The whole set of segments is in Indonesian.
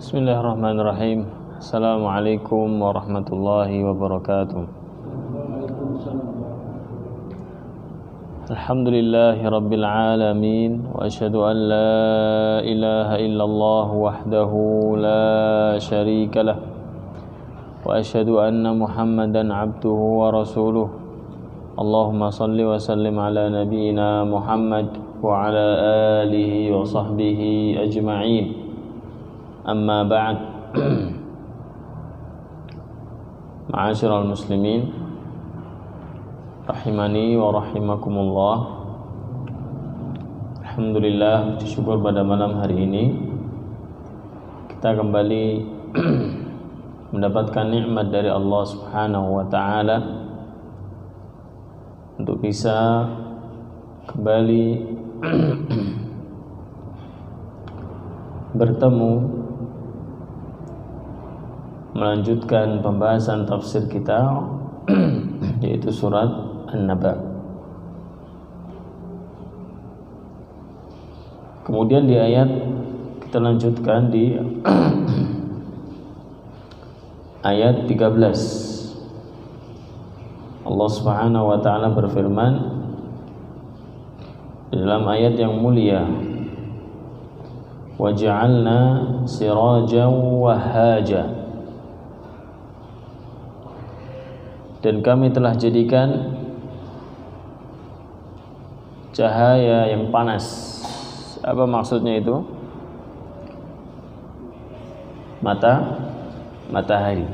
Bismillahirrahmanirrahim. Assalamualaikum warahmatullahi wabarakatuh. Alhamdulillahi rabbil alamin. Wa ashhadu an la ilaha illallah wahdahu la syarika lah. Wa ashhadu anna Muhammadan abduhu wa rasuluh. Allahumma salli wa sallim ala nabiyyina Muhammad wa ala alihi wa sahbihi ajma'in. Amma ba'd. Ma'asyiral muslimin rahimani wa rahimakumullah. Alhamdulillah, syukur pada malam hari ini kita kembali mendapatkan nikmat dari Allah Subhanahu wa taala untuk bisa kembali bertemu melanjutkan pembahasan tafsir kita yaitu surat An-Naba. Kemudian di ayat kita lanjutkan di ayat 13. Allah Subhanahu wa taala berfirman di dalam ayat yang mulia, وَجَعَلْنَا سِرَاجًا وَهَّاجًا, dan kami telah jadikan cahaya yang panas. Apa maksudnya itu? Matahari.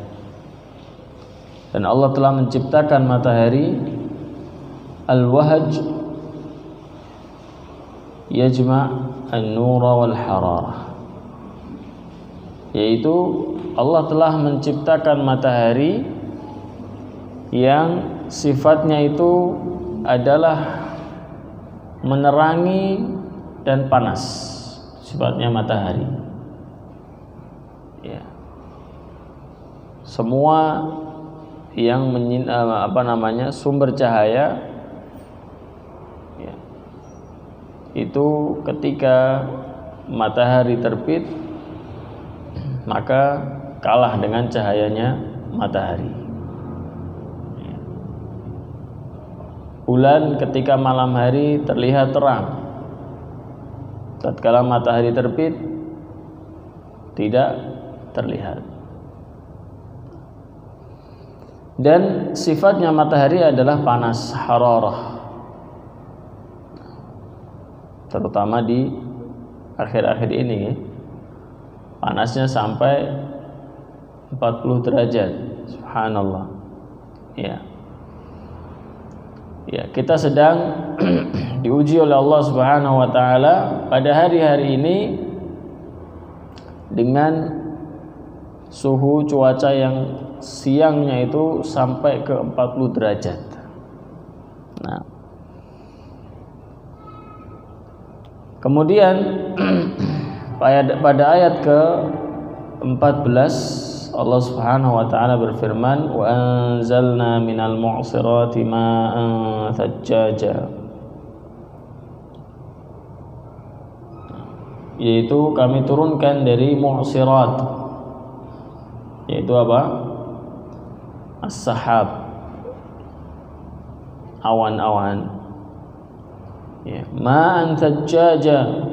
Dan Allah telah menciptakan matahari al-wahj, yajma' an-nura wal hararah, yaitu Allah telah menciptakan matahari yang sifatnya itu adalah menerangi dan panas, sifatnya matahari. Ya. Semua yang sumber cahaya, ya, itu ketika matahari terbit maka kalah dengan cahayanya matahari. Bulan ketika malam hari terlihat terang, tatkala matahari terbit tidak terlihat. Dan sifatnya matahari adalah panas, hararah, terutama di akhir-akhir ini, ya. Panasnya sampai 40 derajat. Subhanallah. Ya, kita sedang diuji oleh Allah Subhanahu wa taala pada hari-hari ini dengan suhu cuaca yang siangnya itu sampai ke 40 derajat. Nah, kemudian pada ayat ke-14 Allah Subhanahu wa taala berfirman, wa anzalna minal mu'sirati ma'an thajjaja, yaitu kami turunkan dari mu'sirat, yaitu apa? As-sahab, awan-awan, ya. Ma'an thajjaja,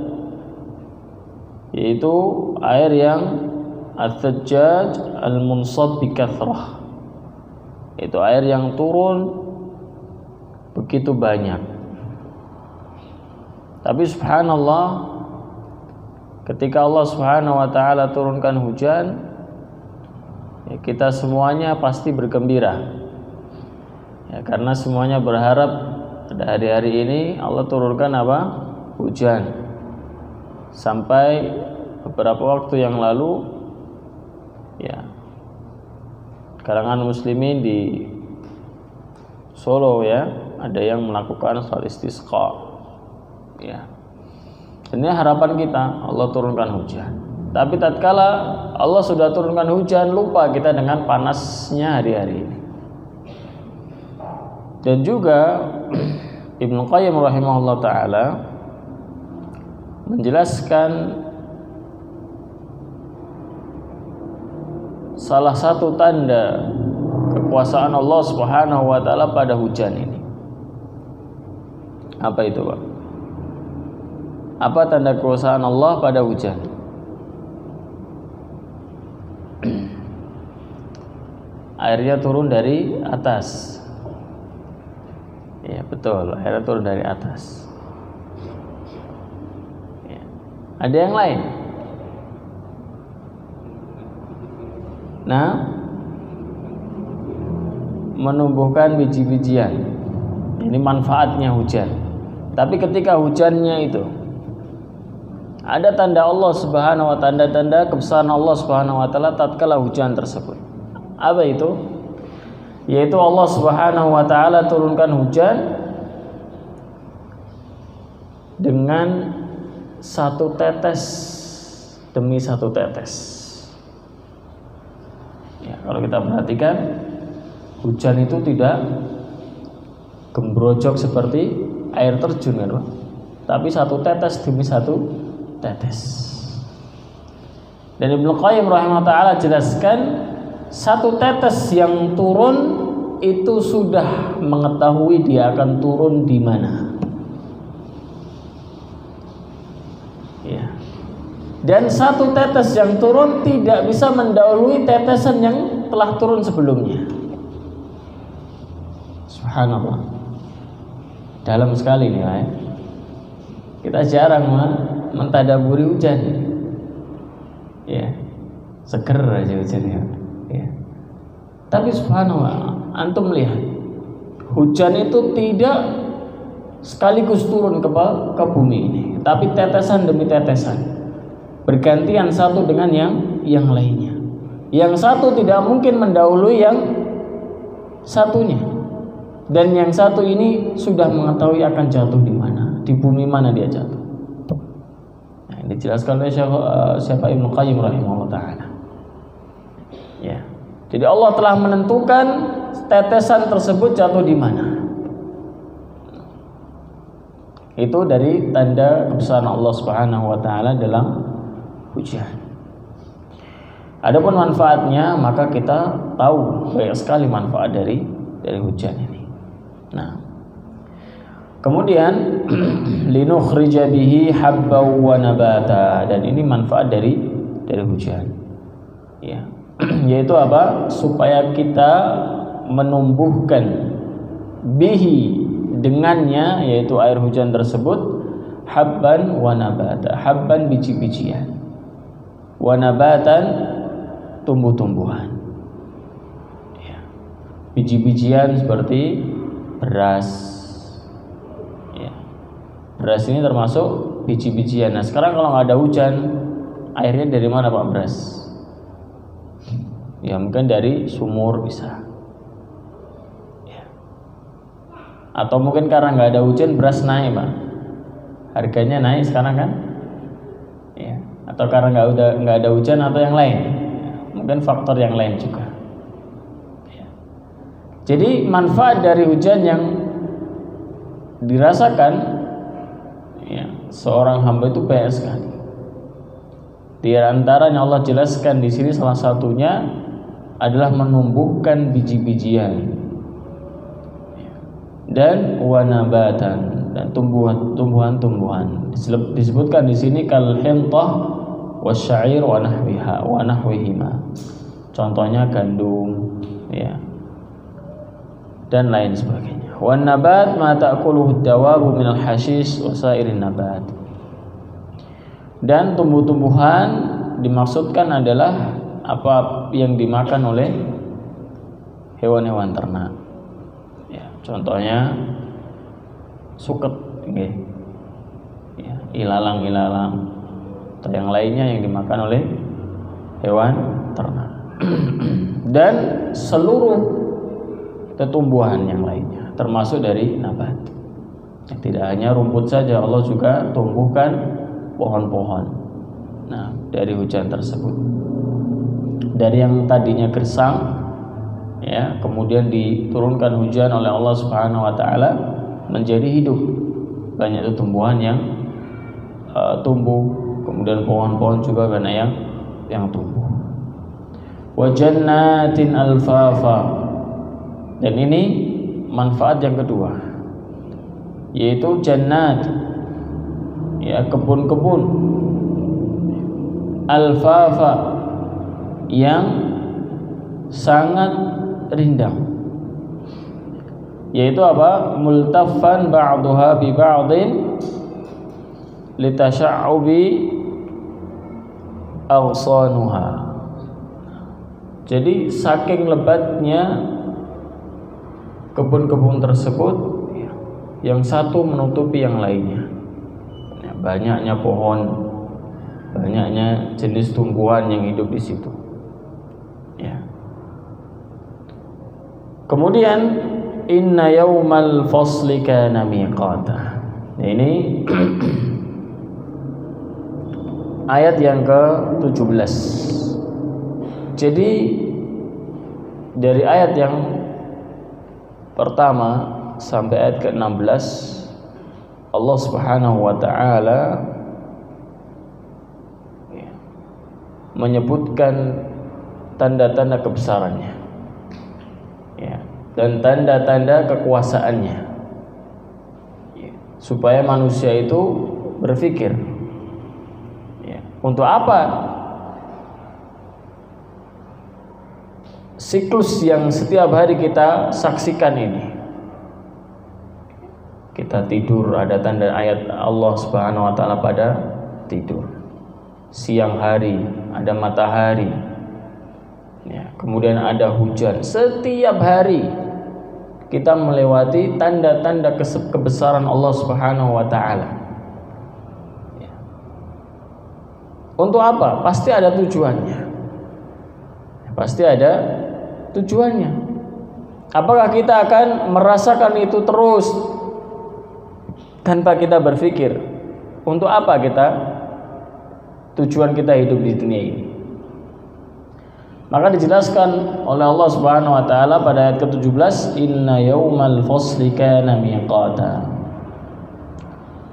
yaitu air yang al-thajjaj al-munsab bi kathrah, itu air yang turun begitu banyak. Tapi subhanallah, ketika Allah Subhanahu wa taala turunkan hujan, ya, kita semuanya pasti bergembira, ya, karena semuanya berharap pada hari-hari ini Allah turunkan apa? Hujan. Sampai beberapa waktu yang lalu, ya, kalangan muslimin di Solo, ya, ada yang melakukan salat istisqa, ya. Ini harapan kita Allah turunkan hujan. Tapi tatkala Allah sudah turunkan hujan, lupa kita dengan panasnya hari-hari ini. Dan juga Ibnu Qayyim rahimahullah taala menjelaskan salah satu tanda kekuasaan Allah Subhanahu wa taala pada hujan ini. Apa itu, Pak? Apa tanda kekuasaan Allah pada hujan? Airnya turun dari atas. Ya, betul, airnya turun dari atas. Ya. Ada yang lain? Nah, menumbuhkan biji-bijian. Ini manfaatnya hujan. Tapi ketika hujannya itu ada tanda Allah Subhanahu wa taala, tanda kebesaran Allah Subhanahu wa taala tatkala hujan tersebut. Apa itu? Yaitu Allah Subhanahu wa taala turunkan hujan dengan satu tetes demi satu tetes. Ya, kalau kita perhatikan, hujan itu tidak gembrojok seperti air terjun, kan, Pak? Tapi satu tetes demi satu tetes. Dan Ibnu Qayyim rahimahullah taala jelaskan, satu tetes yang turun itu sudah mengetahui dia akan turun di mana. Ya. Dan satu tetes yang turun tidak bisa mendahului tetesan yang telah turun sebelumnya. Subhanallah. Dalam sekali nih, ya. Kita jarang mentadaburi hujan. Ya. Seger aja hujannya. Ya. Tapi subhanallah, antum lihat, hujan itu tidak sekaligus turun ke bumi ini, tapi tetesan demi tetesan, bergantian satu dengan yang lainnya. Yang satu tidak mungkin mendahului yang satunya, dan yang satu ini sudah mengetahui akan jatuh di mana, di bumi mana dia jatuh. Nah, ini dijelaskan oleh Syekh Ibnu Qayyim rahimahullah taala. Ya. Jadi Allah telah menentukan tetesan tersebut jatuh di mana. Itu dari tanda kebesaran Allah Subhanahu wa taala dalam hujan. Adapun manfaatnya, maka kita tahu banyak sekali manfaat dari hujan ini. Nah, kemudian linukhrija bihi habban wa nabata, dan ini manfaat dari hujan. Ya. Yaitu apa? Supaya kita menumbuhkan bihi dengannya, yaitu air hujan tersebut, habban wa nabata. Habban biji-bijian, wa nabatan tumbuh-tumbuhan. Ya. Biji-bijian seperti beras. Ya. Beras ini termasuk biji-bijian. Nah, sekarang kalau nggak ada hujan, airnya dari mana, Pak, beras? Ya, mungkin dari sumur bisa. Ya. Atau mungkin karena nggak ada hujan, beras naik, Pak. Harganya naik sekarang, kan? Ya. Atau karena nggak ada hujan atau yang lain. Ya. Mungkin faktor yang lain juga. Ya. Jadi manfaat dari hujan yang dirasakan, ya, seorang hamba itu banyak sekali. Di antaranya Allah jelaskan di sini, salah satunya adalah menumbuhkan biji-bijian dan wanabatan, dan tumbuhan-tumbuhan. Disebutkan di sini kal hintah wasyair wa nahwihima. Contohnya gandum, ya, dan lain sebagainya. Wan nabat ma ta'kuluhu ad-dawabu minal hashish wa sairin nabat. Dan tumbuh-tumbuhan dimaksudkan adalah apa yang dimakan oleh hewan-hewan ternak. Ya, contohnya suket, ya, ilalang atau yang lainnya yang dimakan oleh hewan ternak. Dan seluruh tumbuhan yang lainnya, termasuk dari nabat. Tidak hanya rumput saja, Allah juga tumbuhkan pohon-pohon. Nah, dari hujan tersebut. Dari yang tadinya gersang, ya, kemudian diturunkan hujan oleh Allah Subhanahu wa taala menjadi hidup. Banyak itu tumbuhan yang tumbuh, kemudian pohon-pohon juga banyak yang tumbuh. wa jannatin alfafa. Dan ini manfaat yang kedua, yaitu jannat, ya, kebun-kebun, alfafa, yang sangat rindang, yaitu apa? Multaffan ba'duha bi ba'din litasha'ubi awsanuha. Jadi saking lebatnya kebun-kebun tersebut, yang satu menutupi yang lainnya. Banyaknya pohon, banyaknya jenis tumbuhan yang hidup di situ. Ya. Kemudian inna yaumal fasli kana miqata. Ini ayat yang ke-17. Jadi dari ayat yang pertama sampai ayat ke-16 Allah Subhanahu wa taala menyebutkan tanda-tanda kebesarannya, ya, dan tanda-tanda kekuasaannya, ya, supaya manusia itu berpikir, ya, untuk apa siklus yang setiap hari kita saksikan ini. Kita tidur, ada tanda ayat Allah Subhanahu wa taala pada tidur. Siang hari ada matahari, ya, kemudian ada hujan. Setiap hari kita melewati tanda-tanda kebesaran Allah Subhanahu wa taala. Ya. Untuk apa? Pasti ada tujuannya. Pasti ada tujuannya. Apakah kita akan merasakan itu terus tanpa kita berpikir untuk apa tujuan kita hidup di dunia ini? Maka dijelaskan oleh Allah Subhanahu wa taala pada ayat ke-17, inna yaumal fasli kana miqata.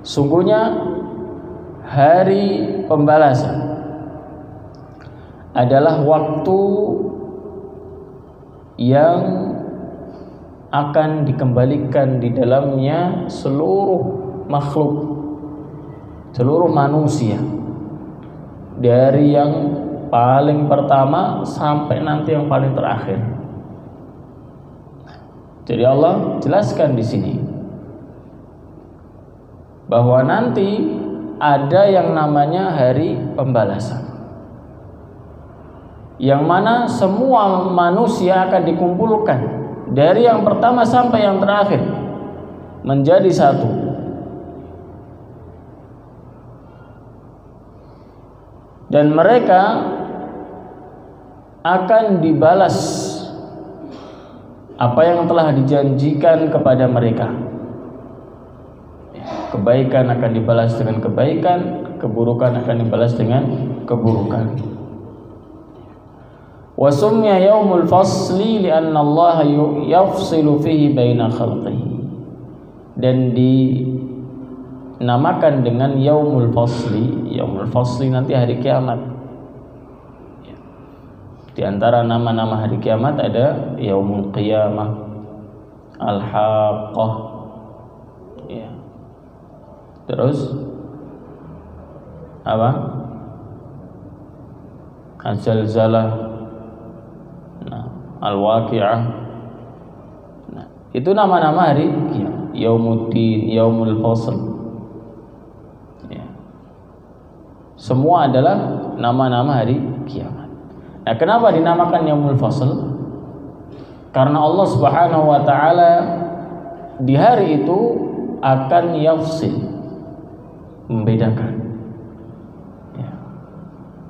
Sungguhnya hari pembalasan adalah waktu yang akan dikembalikan di dalamnya seluruh makhluk, seluruh manusia, dari yang paling pertama sampai nanti yang paling terakhir. Jadi Allah jelaskan di sini bahwa nanti ada yang namanya hari pembalasan, yang mana semua manusia akan dikumpulkan dari yang pertama sampai yang terakhir menjadi satu. Dan mereka akan dibalas apa yang telah dijanjikan kepada mereka. Kebaikan akan dibalas dengan kebaikan, keburukan akan dibalas dengan keburukan. Wa summiya yaumul fasli li'anna Allah yafsilu fihi baina khalqihi. Dan dinamakan dengan yaumul fasli. Yaumul fasli nanti hari kiamat. Di antara nama-nama hari kiamat ada yaumul qiyamah, al-haqqah, ya. Terus apa? Az-zalzalah, al-waqi'ah. Nah, itu nama-nama hari kiamat. Yaumuddin, yaumul fasl. Ya. Semua adalah nama-nama hari kiamat. Nah, kenapa dinamakan yaumul fasl? Karena Allah Subhanahu wa taala di hari itu akan yafsil, membedakan, ya,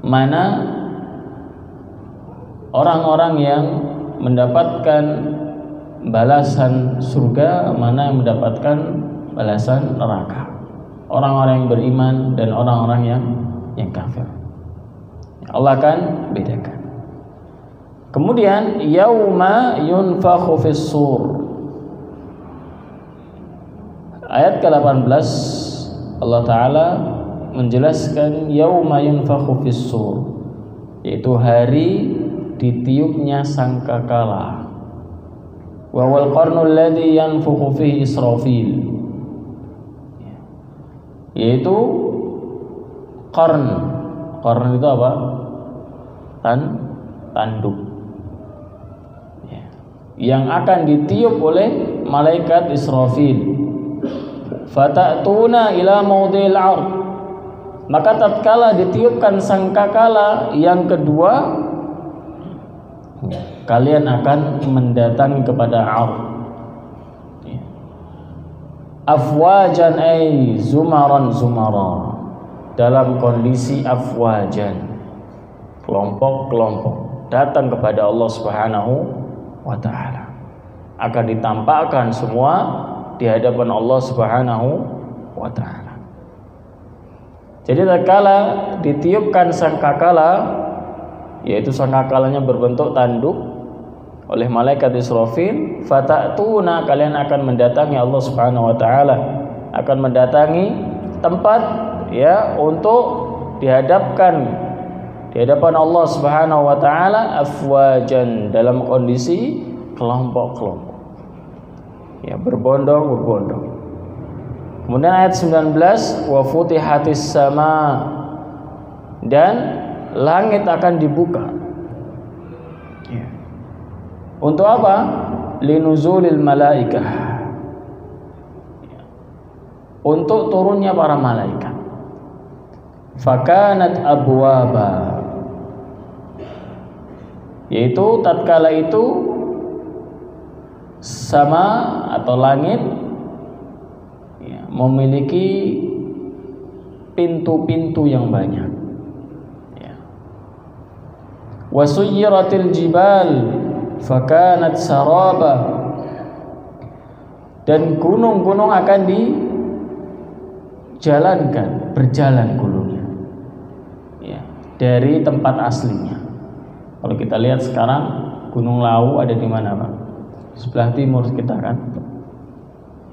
mana orang-orang yang mendapatkan balasan surga, mana yang mendapatkan balasan neraka, orang-orang yang beriman dan orang-orang yang kafir. Allah akan bedakan. Kemudian yauma yunfakhu fis-sur. Ayat ke-18 Allah taala menjelaskan yauma yunfakhu fis-sur, yaitu hari ditiupnya sangkakala. Wa wal qarnul ladzi yanfukhu fihi Israfil, yaitu qarn. Qarn itu apa? Tanduk yang akan ditiup oleh malaikat Israfil. Fatatuna ila maudhi'il 'ard, maka tatkala ditiupkan sangkakala yang kedua, kalian akan mendatangi kepada 'ard. Afwajan ay zumaran zumara, dalam kondisi afwajan, kelompok-kelompok datang kepada Allah Subhanahu wa ta'ala, akan ditampakkan semua di hadapan Allah Subhanahu wa ta'ala. Jadi tatkala ditiupkan sangkakala, yaitu sangkakalanya berbentuk tanduk, oleh malaikat Israfil, fatatuna, kalian akan mendatangi Allah Subhanahu wa ta'ala, akan mendatangi tempat ya untuk dihadapkan di hadapan Allah Subhanahu wa ta'ala afwajan, dalam kondisi kelompok-kelompok, ya, berbondong-berbondong. Kemudian ayat 19, wa futihatis sama, dan langit akan dibuka. Ya. Untuk apa? Linuzulil malaikah, ya, untuk turunnya para malaikat. Fakanat abwaba, yaitu tatkala itu sama atau langit ya, memiliki pintu-pintu yang banyak. Ya. Wasuyiratil jibal fakanat saraba, dan gunung-gunung akan dijalankan, berjalan gunungnya ya, dari tempat aslinya. Kalau kita lihat sekarang Gunung Lawu ada di mana, Pak? Sebelah timur kita kan.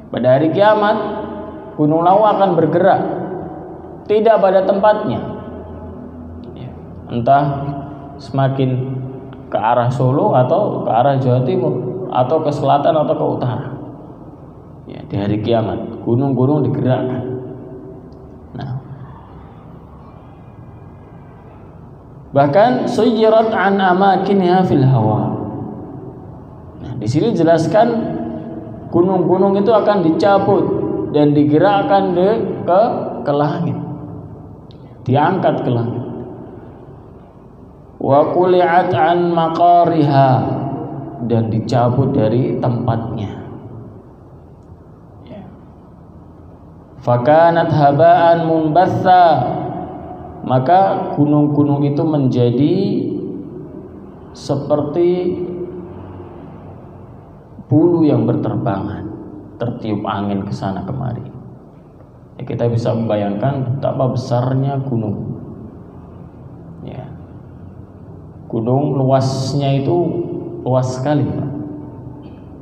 Pada hari kiamat Gunung Lawu akan bergerak, tidak pada tempatnya. Ya. Entah semakin ke arah Solo atau ke arah Jawa Timur, atau ke selatan atau ke utara. Ya, di hari kiamat gunung-gunung digerakkan. Bahkan suyirat an amakinha fil hawa. Nah, di sini jelaskan gunung-gunung itu akan dicabut dan digerakkan ke langit, diangkat ke langit. Wa quli'at an maqariha, dan dicabut dari tempatnya. Ya. Fakanat haba'an munbatha, maka gunung-gunung itu menjadi seperti bulu yang berterbangan, tertiup angin ke sana kemari. Ya, kita bisa membayangkan betapa besarnya gunung. Ya. Gunung luasnya itu luas sekali, Pak.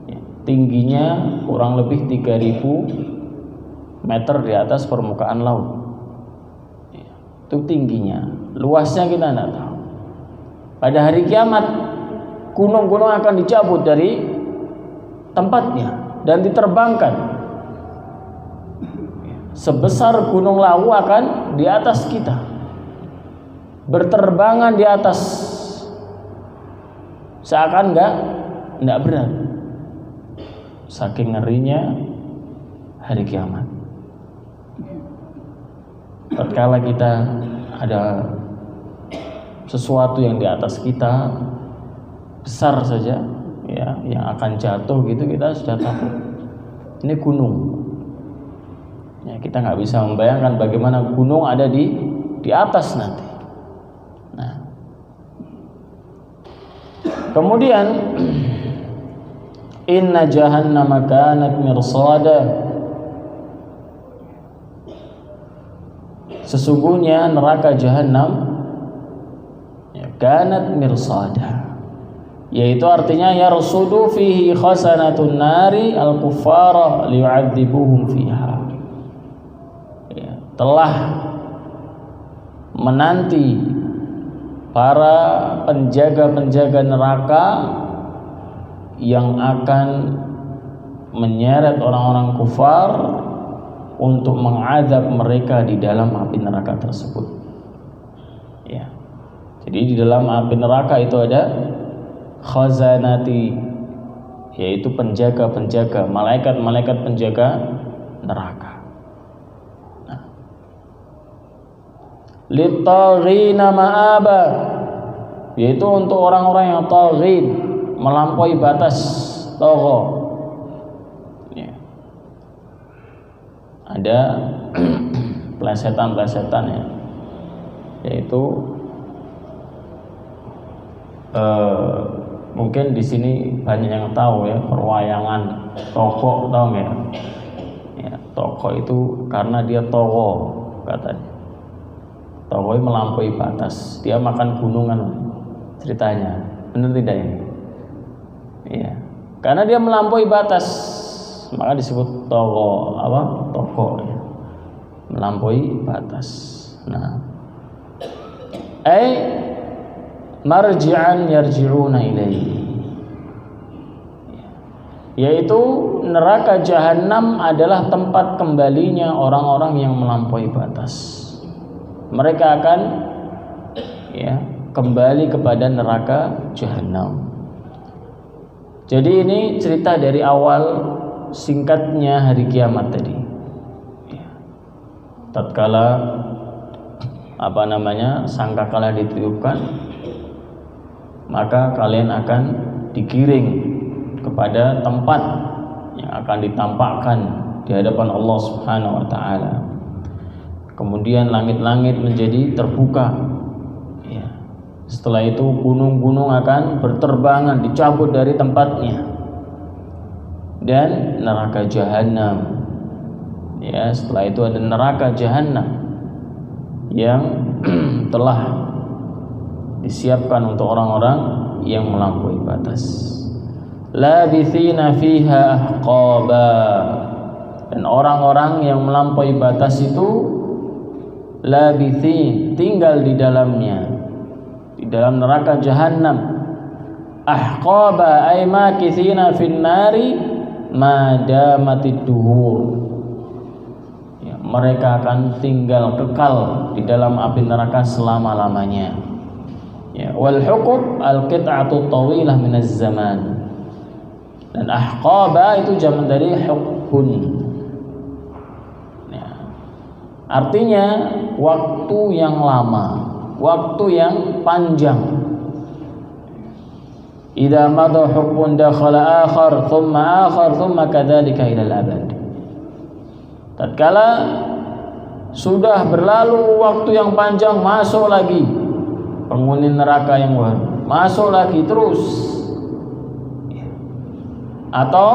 Ya, tingginya kurang lebih 3.000 meter di atas permukaan laut. Itu tingginya, luasnya kita tidak tahu. Pada hari kiamat gunung-gunung akan dicabut dari tempatnya dan diterbangkan. Sebesar Gunung Lawu akan di atas kita, berterbangan di atas, seakan enggak berat. Saking ngerinya hari kiamat. Tatkala kita ada sesuatu yang di atas kita besar saja, ya, yang akan jatuh gitu, kita sudah takut. Ini gunung. Ya, kita nggak bisa membayangkan bagaimana gunung ada di atas nanti. Nah, kemudian inna jahannama kanat mirsada, sesungguhnya neraka jahanam ya, kanat mirsada, yaitu artinya yarsudu fihi khasanatun nari al-kuffara liyu'adzibuhum fiha, ya, telah menanti para penjaga-penjaga neraka yang akan menyeret orang-orang kufar untuk mengadab mereka di dalam api neraka tersebut. Ya. Jadi di dalam api neraka itu ada khazanati, yaitu penjaga-penjaga, malaikat-malaikat penjaga neraka. Nah. Litaghina ma'aba, yaitu untuk orang-orang yang taghin, melampaui batas, tagha. Ya. Ada plesetan-plesetan ya, yaitu mungkin di sini banyak yang tahu ya, perwayangan toko, tahu nggak? Ya, toko itu karena dia towo katanya. Towo melampaui batas, dia makan gunungan ceritanya, benar tidak ini? Iya, karena dia melampaui batas, maka disebut towo, toko ya, melampaui batas. Nah, marji'an yarji'una ilaihi, yaitu neraka jahanam adalah tempat kembalinya orang-orang yang melampaui batas. Mereka akan kembali kepada neraka jahanam. Jadi ini cerita dari awal singkatnya hari kiamat tadi. Tatkala sangkakala ditiupkan, maka kalian akan digiring kepada tempat yang akan ditampakkan di hadapan Allah Subhanahu wa taala. Kemudian langit-langit menjadi terbuka. Ya. Setelah itu gunung-gunung akan berterbangan, dicabut dari tempatnya. Dan neraka jahanam. Ya, setelah itu ada neraka jahanam yang telah disiapkan untuk orang-orang yang melampaui batas. Labithina fiha ahqaba, dan orang-orang yang melampaui batas itu labithin, tinggal di dalamnya, di dalam neraka jahanam. Ahqaba ay makithina fin nari madamatid duhur, ya, mereka akan tinggal kekal di dalam api neraka selama-lamanya. Ya, wal huqub al qit'atu tawilah minaz zaman, dan ahqaba itu jamak dari huqbun. Ya. Artinya waktu yang lama, waktu yang panjang. Idza madha huqbun dakhala akhar thumma kadzalika ila al-abad. Tatkala sudah berlalu waktu yang panjang, masuk lagi penghuni neraka yang baru, masuk lagi terus. Atau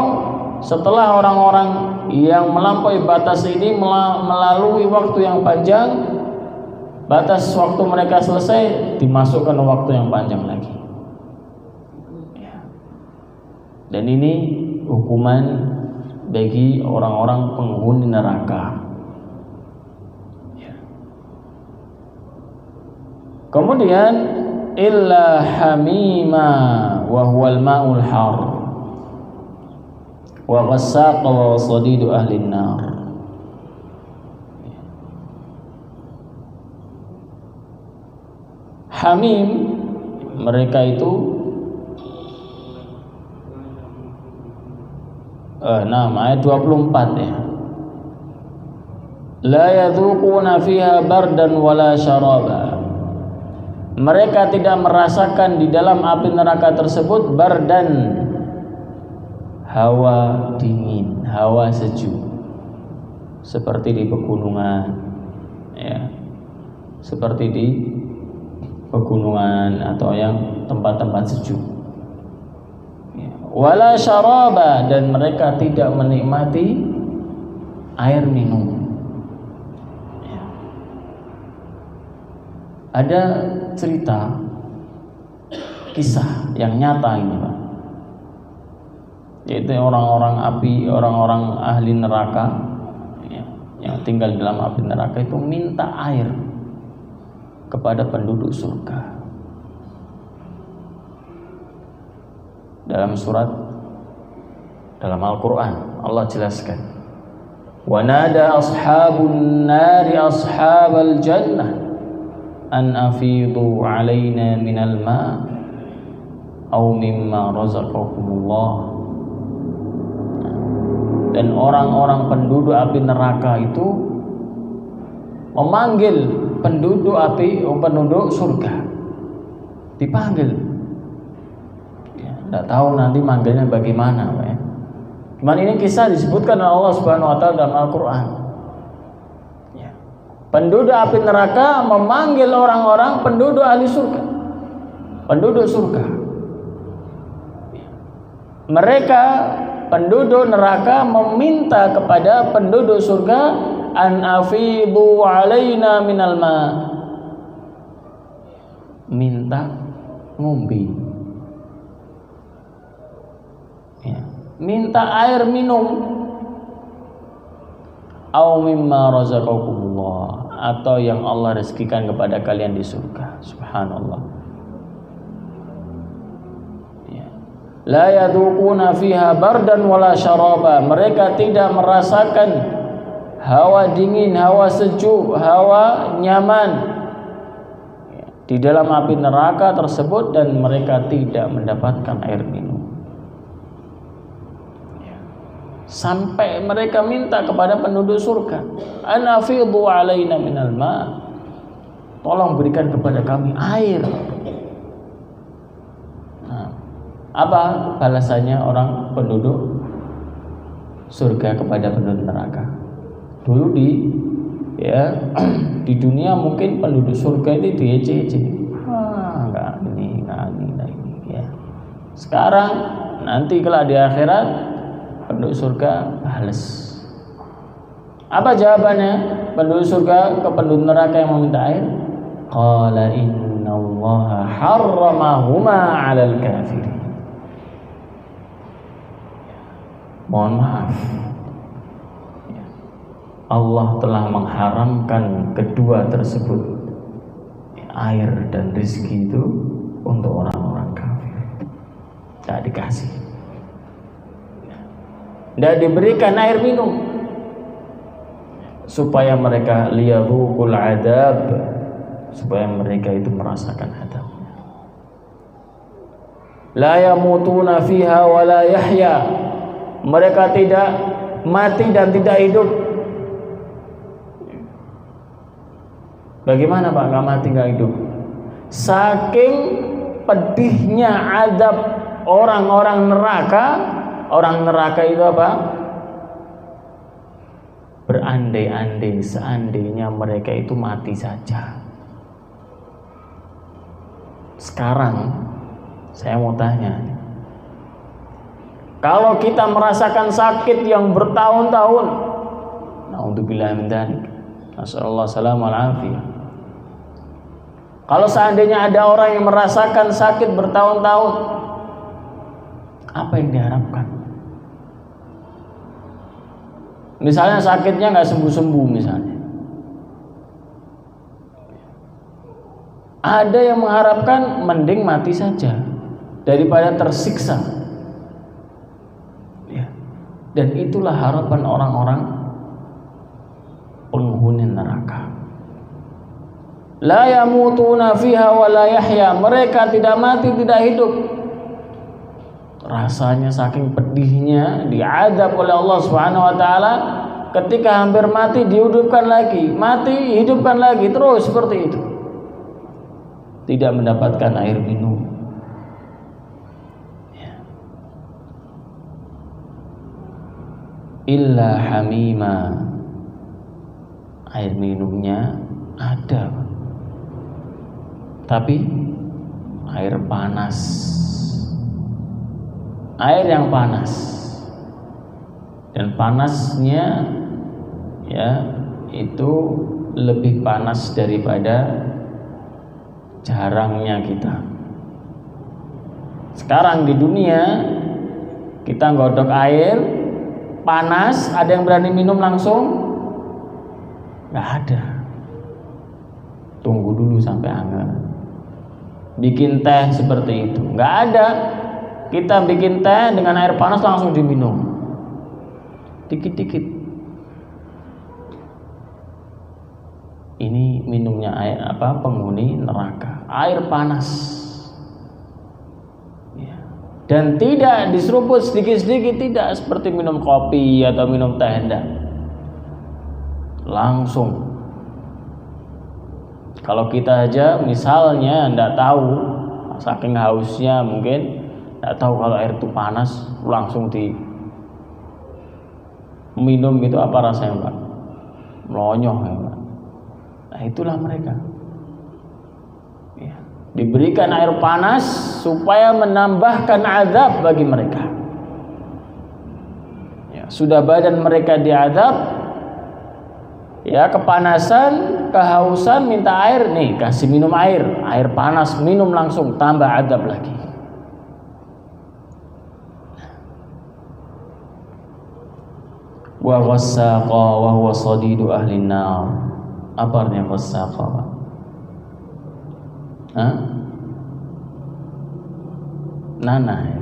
setelah orang-orang yang melampaui batas ini melalui waktu yang panjang, batas waktu mereka selesai, dimasukkan waktu yang panjang lagi. Dan ini hukuman bagi orang-orang penghuni neraka. Kemudian illa hamima wa huwal ma'ul har wa ghassaqa wa sadidu ahli nar. Hamim, mereka itu ayat 24 ya. La yadhuquna fiha bardan wala syaraba. Mereka tidak merasakan di dalam api neraka tersebut bardan, hawa dingin, hawa sejuk, seperti di pegunungan, ya, seperti di pegunungan atau yang tempat-tempat sejuk. Ya. Wala syaraba, dan mereka tidak menikmati air minum. Ada cerita, kisah yang nyata ini, Pak. Yaitu orang-orang api, orang-orang ahli neraka ya, yang tinggal di dalam api neraka itu minta air kepada penduduk surga. dalam Al-Quran Allah jelaskan, wa nada ashabun nari ashabal jannah an afidu alaina minal ma' aw mimma razaqakumullah. Dan orang-orang penduduk api neraka itu memanggil penduduk surga, dipanggil. Tidak tahu nanti manggilnya bagaimana, ya. Cuman ini kisah disebutkan oleh Allah Subhanahu wa taala dalam Al-Qur'an. Ya. Penduduk api neraka memanggil orang-orang penduduk ahli surga. Penduduk surga. Ya. Mereka penduduk neraka meminta kepada penduduk surga, an afidu alaina minal ma. Minta ngombe. Minta air minum, au mimma razaqakumullah, atau yang Allah rezekikan kepada kalian di surga. Subhanallah. Ya. La yadhuquna fiha bardan wala syaraba. Mereka tidak merasakan hawa dingin, hawa sejuk, hawa nyaman di dalam api neraka tersebut, dan mereka tidak mendapatkan air minum. Sampai mereka minta kepada penduduk surga, anafidhu alaina minal ma', tolong berikan kepada kami air. Nah, apa balasannya orang penduduk surga kepada penduduk neraka? Dulu di dunia mungkin penduduk surga itu diece-ece, enggak ini ya. Sekarang nanti kalau di akhirat penduduk surga balas. Apa jawabannya penduduk surga ke penduduk neraka yang meminta air? Qala innallaha harramahuma 'alal kafirin. Mohon maaf, Allah telah mengharamkan kedua tersebut, air dan rezeki itu, untuk orang-orang kafir. Tidak dikasih, tidak diberikan air minum, supaya mereka liyadhuqul adab, supaya mereka itu merasakan adab. La yamutuna fiha wa la yahya. Mereka tidak mati dan tidak hidup. Bagaimana Pak nggak mati nggak hidup? Saking pedihnya adab orang-orang neraka. Orang neraka itu apa? Berandai-andai seandainya mereka itu mati saja. Sekarang saya mau tanya, kalau kita merasakan sakit yang bertahun-tahun, naudzubillah min dzalik, nasallallahu salamal afiyah. Kalau seandainya ada orang yang merasakan sakit bertahun-tahun, apa yang diharapkan? Misalnya sakitnya nggak sembuh-sembuh misalnya. Ada yang mengharapkan mending mati saja daripada tersiksa. Ya. Dan itulah harapan orang-orang penghuni neraka. La yamutuna fiha wa la yahya. Mereka tidak mati, tidak hidup. Rasanya saking pedihnya diadab oleh Allah Subhanahu wa taala, ketika hampir mati dihidupkan lagi, mati hidupkan lagi, terus seperti itu. Tidak mendapatkan air minum. Ya. Illa hamima. Air minumnya ada, tapi air panas. Air yang panas, dan panasnya ya itu lebih panas daripada jarangnya kita. Sekarang di dunia kita nggodok air panas, ada yang berani minum langsung? Nggak ada. Tunggu dulu sampai hangat. Bikin teh seperti itu, nggak ada. kita bikin teh dengan air panas langsung diminum. Dikit-dikit. Ini minumnya air penghuni neraka, air panas. Ya. Dan tidak diseruput sedikit-sedikit, tidak seperti minum kopi atau minum teh, enggak. Langsung. Kalau kita aja misalnya enggak tahu, saking hausnya mungkin enggak tahu kalau air itu panas, langsung di minum gitu, apa rasanya Pak? Melonyoh ya Pak. Nah itulah mereka ya. Diberikan air panas supaya menambahkan azab bagi mereka ya. Sudah badan mereka diazab ya, kepanasan, kehausan, minta air, nih kasih minum air panas, minum langsung, tambah azab lagi. Wa ghassaqa wa huwa sadidu ahli nar. Apa artinya ghassaqa? Nanah ya.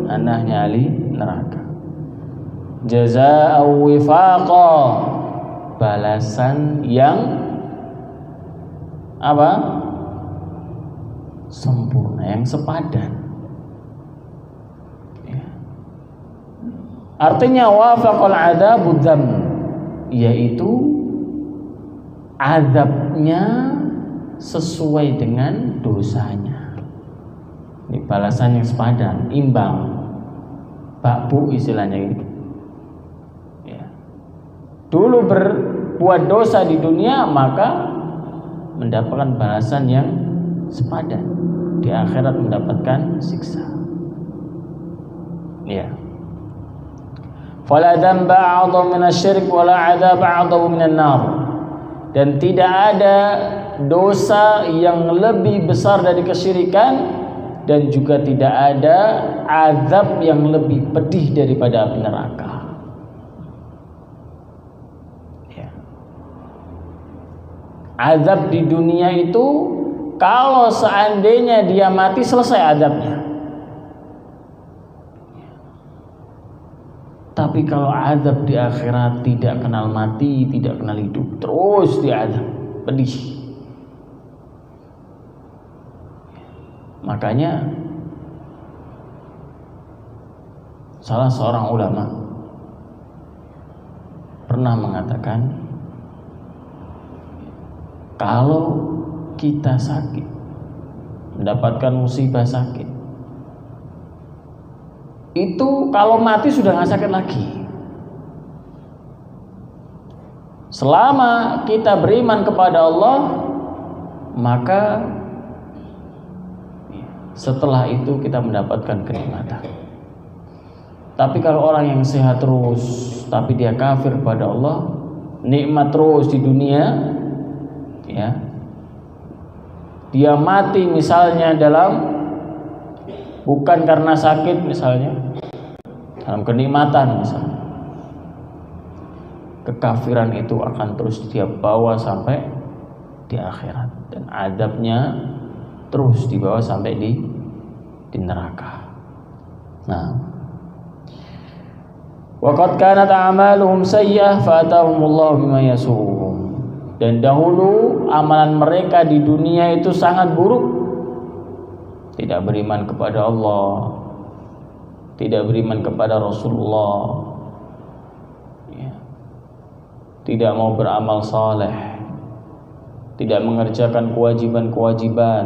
Nanahnya ahli neraka. Jazaa'u wifaqa, balasan yang apa? Sempurna, yang sepadan. Ya. Artinya wafaqal adzabud dzam, yaitu azabnya sesuai dengan dosanya. Ini balasan yang sepadan, imbang. Pak Bu istilahnya gitu. Dulu berbuat dosa di dunia, maka mendapatkan balasan yang sepadan. Di akhirat mendapatkan siksa. Ya. Fala dzamba a'dhamu min asy-syirk wala 'adzab a'dhamu min an-nar. Dan tidak ada dosa yang lebih besar dari kesyirikan, dan juga tidak ada azab yang lebih pedih daripada api neraka. Azab di dunia itu kalau seandainya dia mati, selesai azabnya. Tapi kalau azab di akhirat tidak kenal mati, tidak kenal hidup, terus diazab, pedih. Makanya salah seorang ulama pernah mengatakan, kalau kita sakit, mendapatkan musibah sakit, itu kalau mati sudah nggak sakit lagi. Selama kita beriman kepada Allah, maka setelah itu kita mendapatkan kenikmatan. Tapi kalau orang yang sehat terus, tapi dia kafir pada Allah, nikmat terus di dunia, ya, dia mati misalnya bukan karena sakit, misalnya dalam kenikmatan misalnya, kekafiran itu akan terus dia bawa sampai di akhirat, dan azabnya terus dibawa sampai di neraka. Nah, waqad kanat a'maluhum sayyi'ah fa atahumullahu bima yasu'uhum. Dan dahulu amalan mereka di dunia itu sangat buruk. Tidak beriman kepada Allah, tidak beriman kepada Rasulullah, ya. Tidak mau beramal saleh, tidak mengerjakan kewajiban-kewajiban,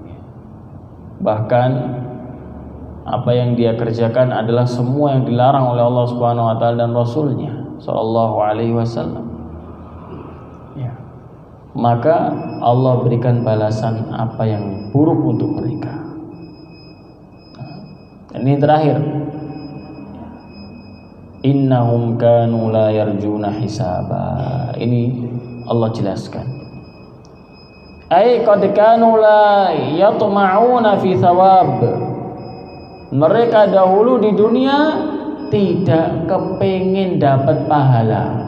ya. Bahkan apa yang dia kerjakan adalah semua yang dilarang oleh Allah Subhanahu wa taala dan Rasulnya sallallahu alaihi wasallam. Maka Allah berikan balasan apa yang buruk untuk mereka. Ini terakhir. Innahum kanu la yarjuna hisaba. Ini Allah jelaskan. Ai qad kanu la yatma'una fi thawab. Mereka dahulu di dunia tidak kepengin dapat pahala.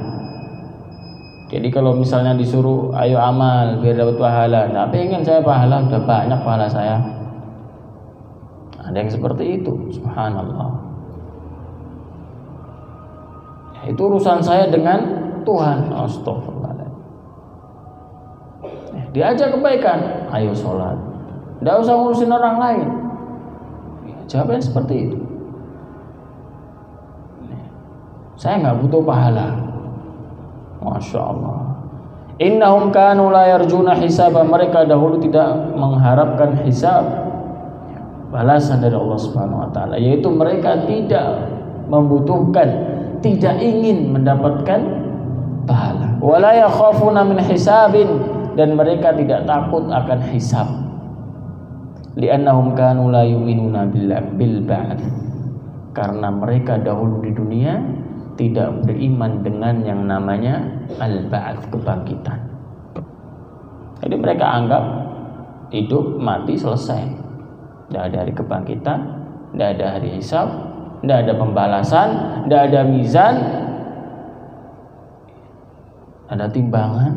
Jadi kalau misalnya disuruh ayo amal biar dapat pahala, nah pengen saya pahala, sudah banyak pahala saya, Ada yang seperti itu, subhanallah. Itu urusan saya dengan Tuhan. Astagfirullahaladzim. Diajak kebaikan, ayo sholat. Tidak usah ngurusin orang lain. Jawabannya seperti itu. Saya nggak butuh pahala. Masya Allah. Innahum kanu la yarjuna hisaba. Mereka dahulu tidak mengharapkan hisab, balasan dari Allah Subhanahu wa taala, yaitu mereka tidak membutuhkan, tidak ingin mendapatkan pahala. Wala yakhafuna min hisabin, dan mereka tidak takut akan hisab. Li'annahum kanu la yu'minuna bil ba'ts. Karena mereka dahulu di dunia tidak beriman dengan yang namanya al-ba'ts, kebangkitan. Jadi mereka anggap hidup mati selesai. Tidak ada hari kebangkitan, tidak ada hari hisab, tidak ada pembalasan, tidak ada mizan, ada timbangan.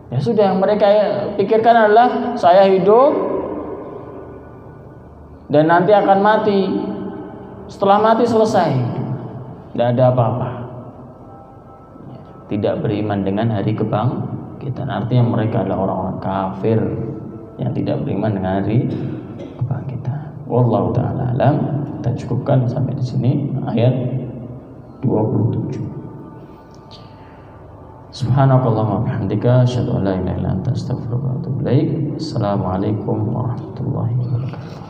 Ya sudah, yang mereka pikirkan adalah saya hidup dan nanti akan mati. Setelah mati selesai. Tidak ada apa-apa. Tidak beriman dengan hari kebangkitan. Artinya mereka adalah orang-orang kafir yang tidak beriman dengan hari kebangkitan. Wallahu ta'ala alam. Kita cukupkan sampai di sini ayat 27. Subhanakallahumma bihamdika asyhadu an la ilaha illa anta astaghfiruka wa atubu ilaik. Assalamualaikum warahmatullahi wabarakatuh.